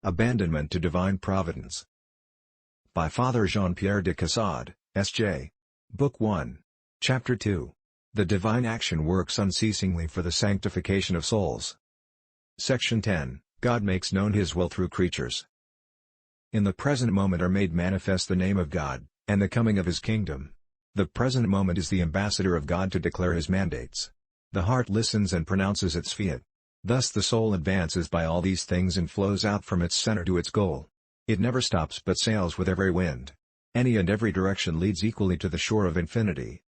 Abandonment to Divine Providence. By Father Jean-Pierre de Caussade, S.J. Book 1. Chapter 2. The Divine Action Works Unceasingly for the Sanctification of Souls. Section 10. God makes known His will through creatures. In the present moment are made manifest the name of God, and the coming of His kingdom. The present moment is the ambassador of God to declare His mandates. The heart listens and pronounces its fiat. Thus the soul advances by all these things and flows out from its center to its goal. It never stops but sails with every wind. Any and every direction leads equally to the shore of infinity.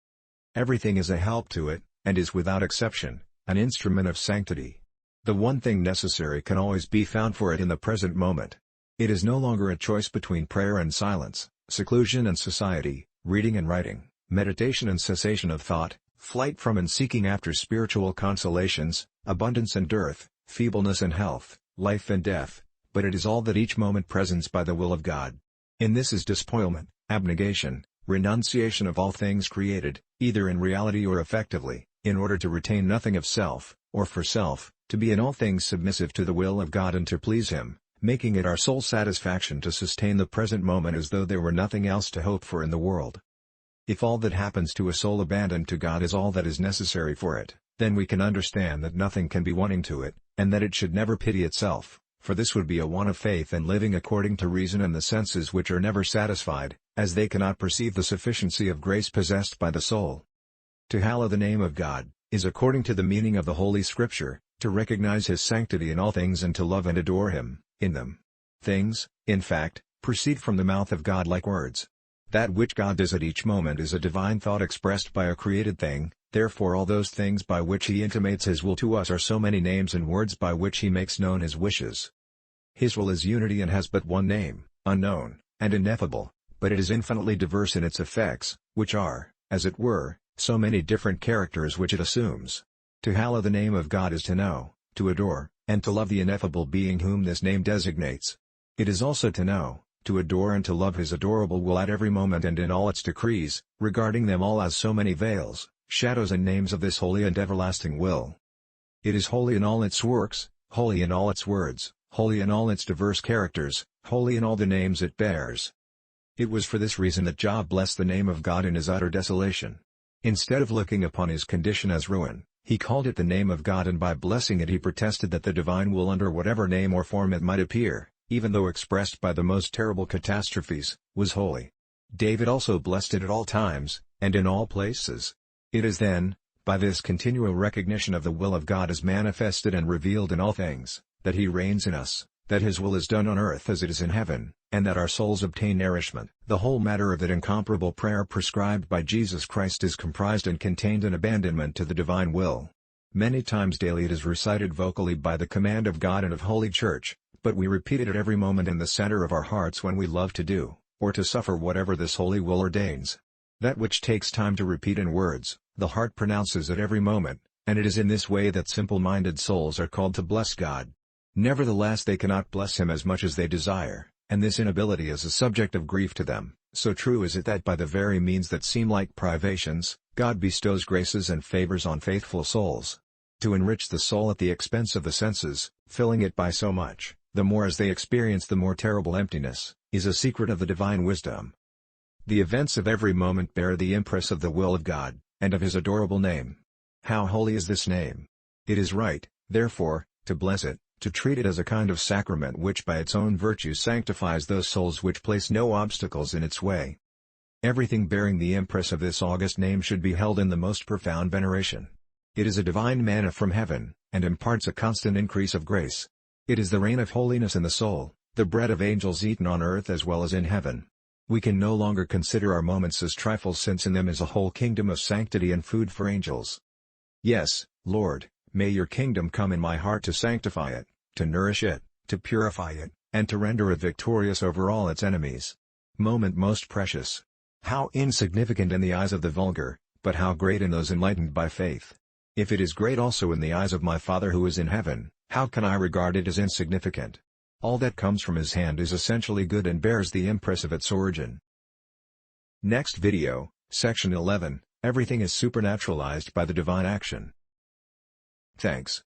Everything is a help to it, and is without exception, an instrument of sanctity. The one thing necessary can always be found for it in the present moment. It is no longer a choice between prayer and silence, seclusion and society, reading and writing, meditation and cessation of thought, flight from and seeking after spiritual consolations, abundance and dearth, feebleness and health, life and death, but it is all that each moment presents by the will of God. In this is despoilment, abnegation, renunciation of all things created, either in reality or effectively, in order to retain nothing of self, or for self, to be in all things submissive to the will of God and to please Him, making it our sole satisfaction to sustain the present moment as though there were nothing else to hope for in the world. If all that happens to a soul abandoned to God is all that is necessary for it, then we can understand that nothing can be wanting to it, and that it should never pity itself, for this would be a want of faith and living according to reason and the senses which are never satisfied, as they cannot perceive the sufficiency of grace possessed by the soul. To hallow the name of God, is according to the meaning of the Holy Scripture, to recognize His sanctity in all things and to love and adore Him, in them. Things, in fact, proceed from the mouth of God like words. That which God does at each moment is a divine thought expressed by a created thing, therefore all those things by which He intimates His will to us are so many names and words by which He makes known His wishes. His will is unity and has but one name, unknown, and ineffable, but it is infinitely diverse in its effects, which are, as it were, so many different characters which it assumes. To hallow the name of God is to know, to adore, and to love the ineffable being whom this name designates. It is also to know, to adore and to love His adorable will at every moment and in all its decrees, regarding them all as so many veils, shadows and names of this holy and everlasting will. It is holy in all its works, holy in all its words, holy in all its diverse characters, holy in all the names it bears. It was for this reason that Job blessed the name of God in his utter desolation. Instead of looking upon his condition as ruin, he called it the name of God, and by blessing it he protested that the divine will under whatever name or form it might appear, even though expressed by the most terrible catastrophes, was holy. David also blessed it at all times, and in all places. It is then, by this continual recognition of the will of God as manifested and revealed in all things, that He reigns in us, that His will is done on earth as it is in heaven, and that our souls obtain nourishment. The whole matter of that incomparable prayer prescribed by Jesus Christ is comprised and contained in abandonment to the divine will. Many times daily it is recited vocally by the command of God and of Holy Church, but we repeat it at every moment in the center of our hearts when we love to do, or to suffer whatever this holy will ordains. That which takes time to repeat in words, the heart pronounces at every moment, and it is in this way that simple-minded souls are called to bless God. Nevertheless they cannot bless Him as much as they desire, and this inability is a subject of grief to them. So true is it that by the very means that seem like privations, God bestows graces and favors on faithful souls. To enrich the soul at the expense of the senses, filling it by so much, the more as they experience the more terrible emptiness, is a secret of the divine wisdom. The events of every moment bear the impress of the will of God, and of His adorable name. How holy is this name! It is right, therefore, to bless it, to treat it as a kind of sacrament which by its own virtue sanctifies those souls which place no obstacles in its way. Everything bearing the impress of this august name should be held in the most profound veneration. It is a divine manna from heaven, and imparts a constant increase of grace. It is the rain of holiness in the soul, the bread of angels eaten on earth as well as in heaven. We can no longer consider our moments as trifles, since in them is a whole kingdom of sanctity and food for angels. Yes, Lord, may Your kingdom come in my heart to sanctify it, to nourish it, to purify it, and to render it victorious over all its enemies. Moment most precious! How insignificant in the eyes of the vulgar, but how great in those enlightened by faith! If it is great also in the eyes of my Father who is in heaven, how can I regard it as insignificant? All that comes from His hand is essentially good and bears the impress of its origin. Next video, Section 11, Everything is supernaturalized by the divine action. Thanks.